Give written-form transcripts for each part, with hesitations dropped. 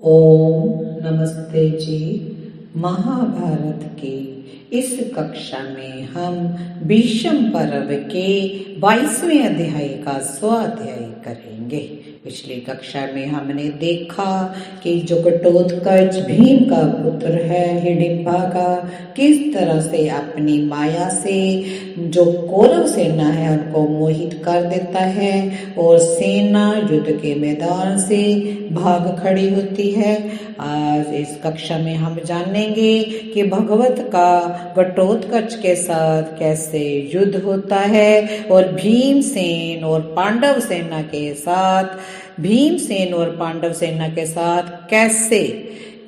ओम नमस्ते जी। महाभारत की इस कक्षा में हम भीष्म पर्व के 22वें अध्याय का स्वाध्याय करेंगे। पिछली कक्षा में हमने देखा कि जो घटोत्कच भीम का पुत्र है हिडिंबा का, किस तरह से अपनी माया से जो कौरव सेना है उनको मोहित कर देता है और सेना युद्ध के मैदान से भाग खड़ी होती है। आज इस कक्षा में हम जानेंगे कि भगवत का घटोत्कच के साथ कैसे युद्ध होता है और भीमसेन और पांडव सेना के साथ कैसे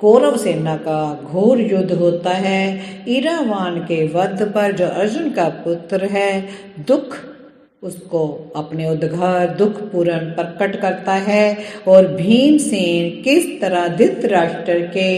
कौरव सेना का घोर युद्ध होता है। इरावान के वध पर जो अर्जुन का पुत्र है दुख उसको अपने उद्गार दुख पूर्ण प्रकट करता है और भीमसेन किस तरह धृतराष्ट्र के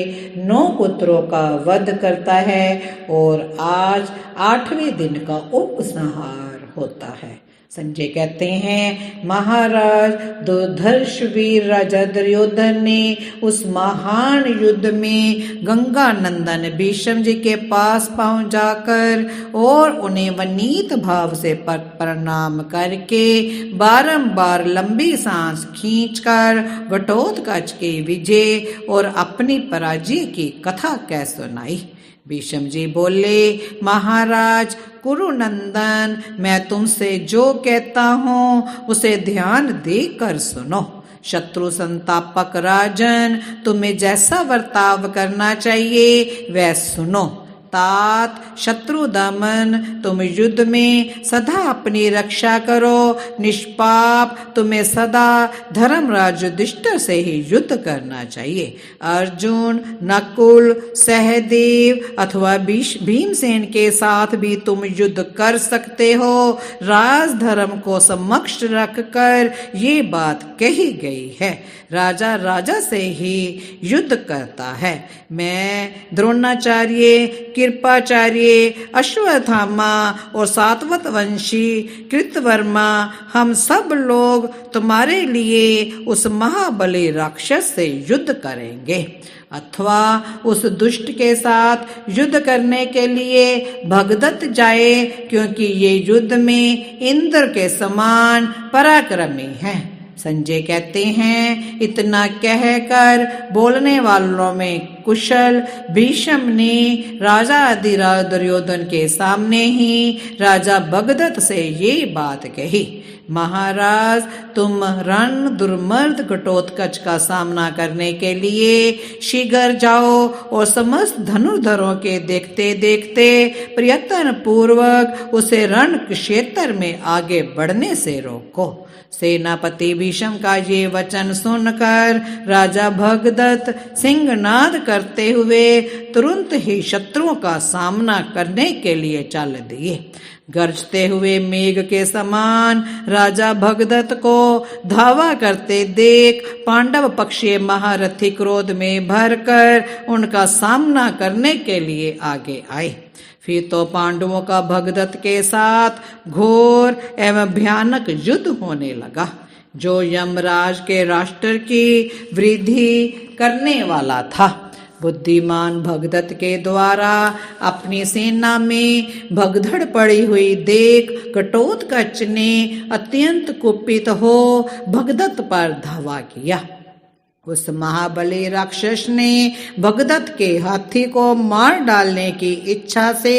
9 पुत्रों का वध करता है और आज 8वें दिन का उपसंहार होता है। संजय कहते हैं, महाराज दुर्धर्ष वीर राजा दुर्योधन ने उस महान युद्ध में गंगा नंदन भीष्म जी के पास पहुंच जाकर और उन्हें वनीत भाव से प्रणाम करके बारंबार लंबी सांस खींचकर घटोत्कच की विजय और अपनी पराजय की कथा कह सुनाई। भीष्म जी बोले, महाराज कुरुनंदन, मैं तुमसे जो कहता हूँ उसे ध्यान देकर सुनो। शत्रु संतापक राजन, तुम्हें जैसा बर्ताव करना चाहिए वह सुनो। तात शत्रु दमन, तुम युद्ध में सदा अपनी रक्षा करो। निष्पाप, तुम्हें सदा धर्मराज युधिष्ठिर से ही युद्ध करना चाहिए। अर्जुन, नकुल, सहदेव अथवा भीमसेन के साथ भी तुम युद्ध कर सकते हो। राजधर्म को समक्ष रखकर ये बात कही गई है। राजा राजा से ही युद्ध करता है। मैं द्रोणाचार्य, कृपाचार्य, अश्वत्थामा और सातवत वंशी कृतवर्मा, हम सब लोग तुम्हारे लिए उस महाबली राक्षस से युद्ध करेंगे अथवा उस दुष्ट के साथ युद्ध करने के लिए भगदत्त जाए, क्योंकि ये युद्ध में इंद्र के समान पराक्रमी हैं। संजय कहते हैं, इतना कहकर बोलने वालों में कुशल भीष्म ने राजा अधिराज दुर्योधन के सामने ही राजा भगदत्त से ये बात कही, महाराज तुम रण दुर्मर्द घटोत्कच का सामना करने के लिए शीघ्र जाओ और समस्त धनुर्धरों के देखते देखते प्रयत्न पूर्वक उसे रण क्षेत्र में आगे बढ़ने से रोको। सेनापति भीष्म का ये वचन सुनकर राजा भगदत्त सिंहनाद करते हुए तुरंत ही शत्रुओं का सामना करने के लिए चल दिए। गरजते हुए मेघ के समान राजा भगदत्त को धावा करते देख पांडव पक्षीय महारथी क्रोध में भरकर उनका सामना करने के लिए आगे आए। फिर तो पांडवों का भगदत्त के साथ घोर एवं भयानक युद्ध होने लगा, जो यमराज के राष्ट्र की वृद्धि करने वाला था। बुद्धिमान भगदत्त के द्वारा अपनी सेना में भगदड़ पड़ी हुई देख घटोत्कच ने अत्यंत कुपित हो भगदत्त पर धावा किया। उस महाबली राक्षस ने भगदत्त के हाथी को मार डालने की इच्छा से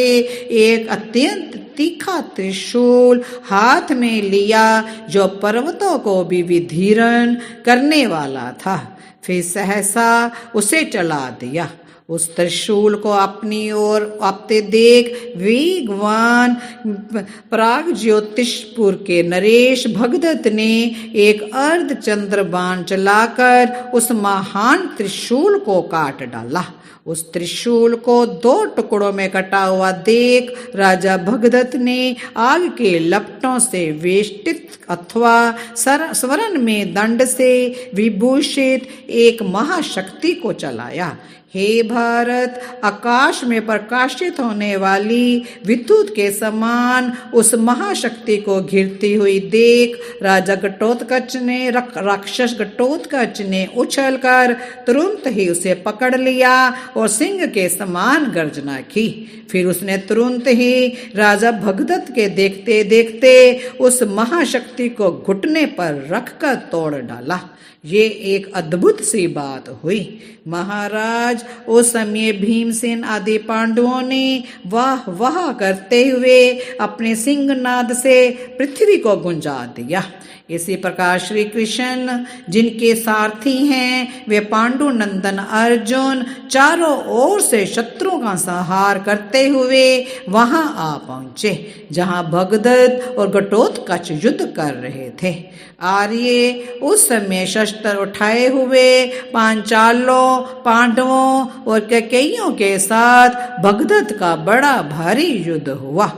एक अत्यंत तीखा त्रिशूल हाथ में लिया, जो पर्वतों को भी विदीर्ण करने वाला था। फिर सहसा उसे चला दिया। उस त्रिशूल को अपनी ओर आते देख वेगवान प्रागज्योतिषपुर के नरेश भगदत्त ने एक अर्धचंद्र बाण चलाकर उस महान त्रिशूल को काट डाला। उस त्रिशूल को 2 टुकड़ों में कटा हुआ देख राजा भगदत्त ने आग के लपटों से वेष्टित अथवा स्वर्ण में दंड से विभूषित एक महाशक्ति को चलाया। हे भारत, आकाश में प्रकाशित होने वाली विद्युत के समान उस महाशक्ति को घिरती हुई देख राजा घटोत्कच ने राक्षस घटोत्कच ने उछलकर तुरंत ही उसे पकड़ लिया और सिंह के समान गर्जना की। फिर उसने तुरंत ही राजा भगदत्त के देखते देखते उस महाशक्ति को घुटने पर रखकर तोड़ डाला। ये एक अद्भुत सी बात हुई। महाराज, उस समय भीमसेन आदि पांडवों ने वाह वाह करते हुए अपने सिंहनाद से पृथ्वी को गुंजा दिया। इसी प्रकार श्री कृष्ण, जिनके सारथी हैं वे पांडु नंदन अर्जुन, चारों ओर से शत्रुओं का संहार करते हुए वहां आ पहुंचे जहां भगदत्त और घटोत्कच युद्ध कर रहे थे। आर्य उस समय शस्त्र उठाए हुए पांचालों, पांडवों और कैकेयियों के साथ भगदत्त का बड़ा भारी युद्ध हुआ।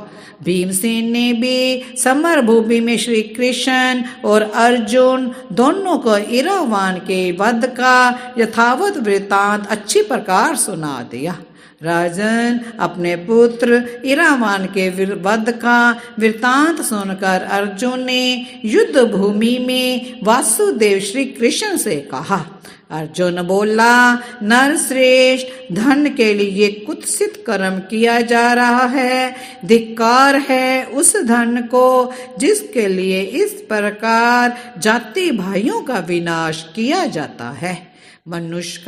भीमसेन ने भी समर भूमि में श्री कृष्ण और अर्जुन दोनों को इरावान के वध का यथावत वृतांत अच्छी प्रकार सुना दिया। राजन, अपने पुत्र इरावान के वध का वृतांत सुनकर अर्जुन ने युद्ध भूमि में वासुदेव श्री कृष्ण से कहा। अर्जुन बोला, नर श्रेष्ठ, धन के लिए कुत्सित कर्म किया जा रहा है। धिक्कार है उस धन को जिसके लिए इस प्रकार जाति भाइयों का विनाश किया जाता है। मनुष्य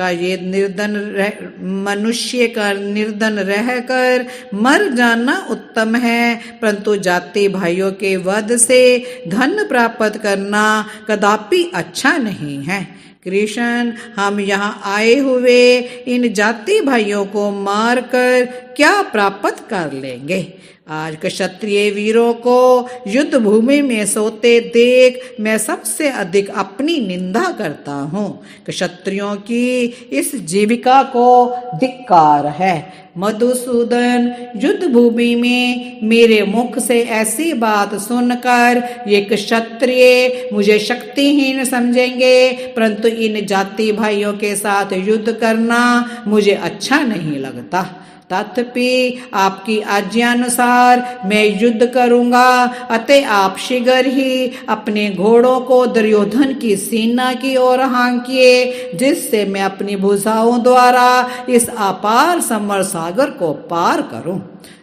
का निर्धन रहकर मर जाना उत्तम है, परंतु जाति भाइयों के वध से धन प्राप्त करना कदापि अच्छा नहीं है। कृष्ण, हम यहाँ आए हुए इन जाति भाइयों को मारकर क्या प्राप्त कर लेंगे? आज क्षत्रिय वीरों को युद्ध भूमि में सोते देख मैं सबसे अधिक अपनी निंदा करता हूँ। क्षत्रियों की इस जीविका को धिक्कार है। मधुसूदन, युद्ध भूमि में मेरे मुख से ऐसी बात सुनकर ये क्षत्रिय मुझे शक्तिहीन समझेंगे, परंतु इन जाति भाइयों के साथ युद्ध करना मुझे अच्छा नहीं लगता। तथापि आपकी आज्ञानुसार मैं युद्ध करूंगा, अतः आप शीघ्र ही अपने घोड़ों को दुर्योधन की सेना की ओर हाँकिए, जिससे मैं अपनी भुजाओं द्वारा इस अपार समर सागर को पार करूं।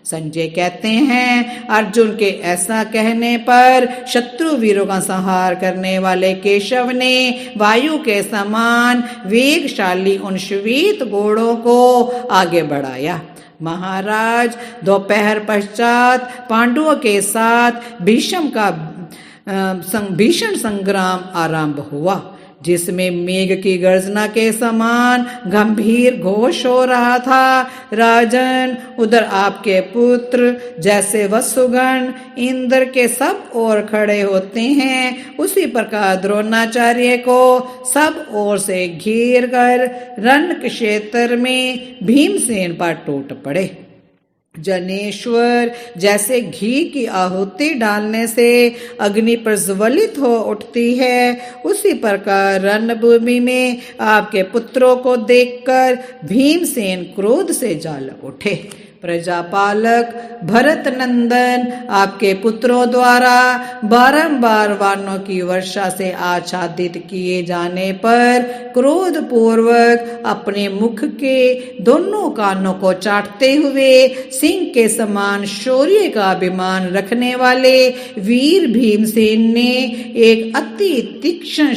संजय कहते हैं, अर्जुन के ऐसा कहने पर शत्रु वीरों का संहार करने वाले केशव ने वायु के समान वेगशाली उन श्वेत घोड़ों को आगे बढ़ाया। महाराज, दोपहर पश्चात पांडवों के साथ भीष्म का भीषण संग्राम आरंभ हुआ, जिसमें मेघ की गर्जना के समान गंभीर घोष हो रहा था। राजन, उधर आपके पुत्र जैसे वसुगण इंद्र के सब ओर खड़े होते हैं, उसी प्रकार द्रोणाचार्य को सब ओर से घेर कर रण क्षेत्र में भीमसेन पर टूट पड़े। जनेश्वर जैसे घी की आहुति डालने से अग्नि प्रज्वलित हो उठती है, उसी प्रकार रणभूमि में आपके पुत्रों को देखकर भीमसेन क्रोध से जल उठे। प्रजापालक भरत नंदन, आपके पुत्रों द्वारा बारंबार वानों की वर्षा से आच्छादित किए जाने पर क्रोध पूर्वक अपने मुख के दोनों कानों को चाटते हुए सिंह के समान शौर्य का अभिमान रखने वाले वीर भीमसेन ने एक अति तीक्ष्ण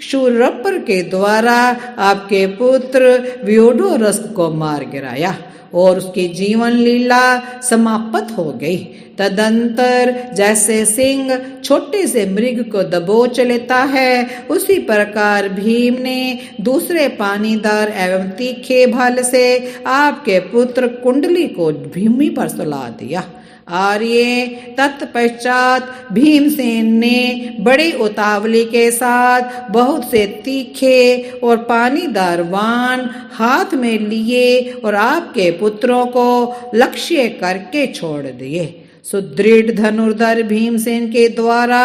शूरपर के द्वारा आपके पुत्र व्योडोरस को मार गिराया और उसकी जीवन लीला समाप्त हो गई। तदंतर जैसे सिंह छोटे से मृग को दबोच लेता है, उसी प्रकार भीम ने दूसरे पानीदार एवं तीखे भाल से आपके पुत्र कुंडली को भूमि पर सुला दिया। आर्य, तत्पश्चात भीमसेन ने बड़ी उतावली के साथ बहुत से तीखे और पानीदार बाण हाथ में लिए और आपके पुत्रों को लक्ष्य करके छोड़ दिए। सुदृढ़ धनुर्धर भीमसेन के द्वारा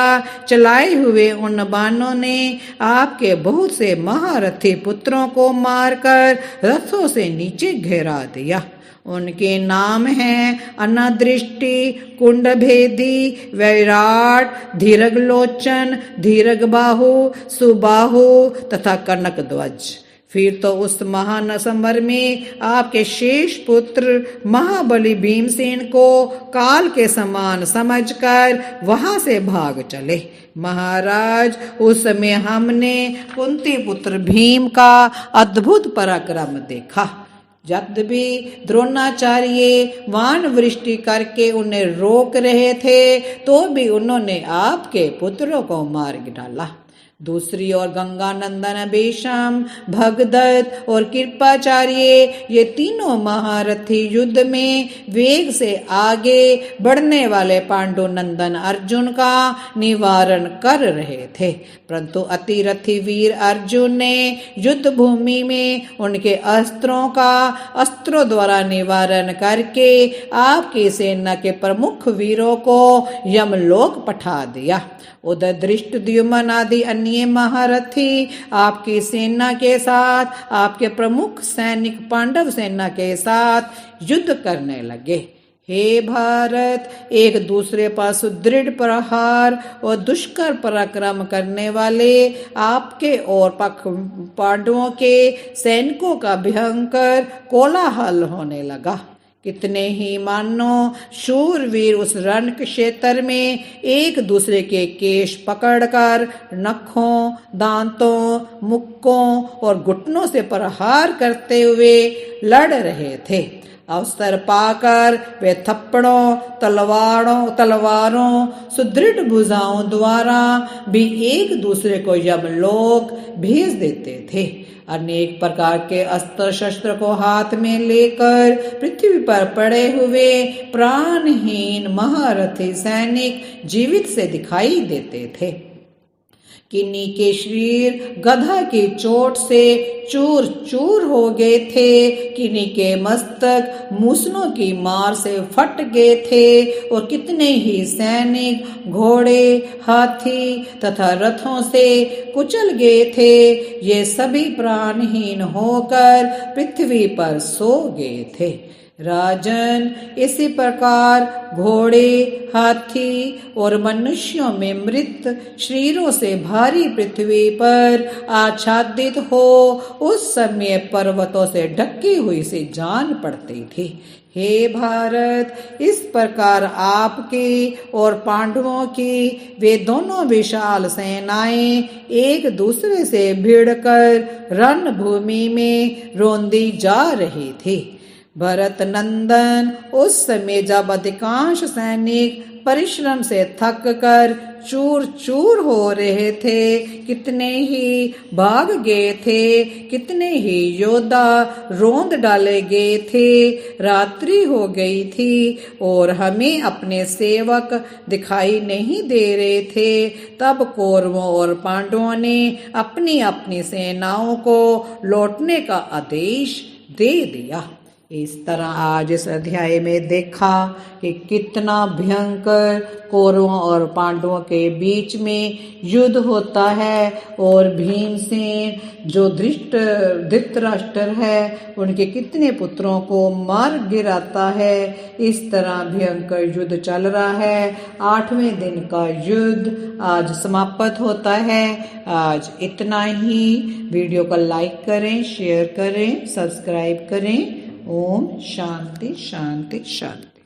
चलाए हुए उन बाणों ने आपके बहुत से महारथी पुत्रों को मारकर रथों से नीचे गिरा दिया। उनके नाम हैं अनादृष्टि, कुंडभेदी, वैराट, धीरगलोचन, धीरगबाहु, सुबाहु तथा कनकध्वज। फिर तो उस महान समर में आपके शेष पुत्र महाबली भीमसेन को काल के समान समझकर वहां से भाग चले। महाराज, उस समय हमने कुंती पुत्र भीम का अद्भुत पराक्रम देखा। जब भी द्रोणाचार्य वान वृष्टि करके उन्हें रोक रहे थे तो भी उन्होंने आपके पुत्रों को मार डाला। दूसरी ओर गंगानंदन, भीष्म, भगदत्त और कृपाचार्य ये तीनों महारथी युद्ध में वेग से आगे बढ़ने वाले पांडुनंदन अर्जुन का निवारण कर रहे थे, परंतु अतिरथी वीर अर्जुन ने युद्ध भूमि में उनके अस्त्रों का अस्त्रों द्वारा निवारण करके आपकी सेना के प्रमुख वीरों को यमलोक पठा दिया। उधर धृष्टद्युम्न आदि अन्य महारथी आपकी सेना के साथ, आपके प्रमुख सैनिक पांडव सेना के साथ युद्ध करने लगे। हे भारत, एक दूसरे पर सुदृढ़ प्रहार और दुष्कर पराक्रम करने वाले आपके और पांडवों के सैनिकों का भयंकर कोलाहल होने लगा। कितने ही मानो शूरवीर उस रण क्षेत्र में एक दूसरे के केश पकड़कर नखों, दांतों, मुक्कों और घुटनों से प्रहार करते हुए लड़ रहे थे। अवसर पाकर वे थप्पड़ों, तलवारों, सुदृढ़ भुजाओं द्वारा भी एक दूसरे को यमलोक भेज देते थे। अनेक प्रकार के अस्त्र शस्त्र को हाथ में लेकर पृथ्वी पर पड़े हुए प्राणहीन महारथी सैनिक जीवित से दिखाई देते थे। किन्हीं के शरीर गधा की चोट से चूर चूर हो गए थे, किन्हीं के मस्तक मूसलों की मार से फट गए थे और कितने ही सैनिक घोड़े, हाथी तथा रथों से कुचल गए थे। ये सभी प्राणहीन होकर पृथ्वी पर सो गए थे। राजन, इसी प्रकार घोड़े, हाथी और मनुष्यों में मृत शरीरों से भारी पृथ्वी पर आच्छादित हो उस समय पर्वतों से ढकी हुई सी जान पड़ती थी। हे भारत, इस प्रकार आपकी और पांडवों की वे दोनों विशाल सेनाएं एक दूसरे से भिड़कर रणभूमि में रौंदी जा रही थी। भरत नंदन, उस समय जब अधिकांश सैनिक परिश्रम से थक कर चूर चूर हो रहे थे, कितने ही भाग गए थे, कितने ही योद्धा रौंद डाले गए थे। रात्रि हो गई थी और हमें अपने सेवक दिखाई नहीं दे रहे थे। तब कौरवों और पांडवों ने अपनी अपनी सेनाओं को लौटने का आदेश दे दिया। इस तरह आज इस अध्याय में देखा कि कितना भयंकर कौरवों और पांडवों के बीच में युद्ध होता है और भीमसेन जो धृतराष्ट्र है उनके कितने पुत्रों को मार गिराता है। इस तरह भयंकर युद्ध चल रहा है। 8वें दिन का युद्ध आज समाप्त होता है। आज इतना ही। वीडियो को लाइक करें, शेयर करें, सब्सक्राइब करें। ओम शांति शांति शांति।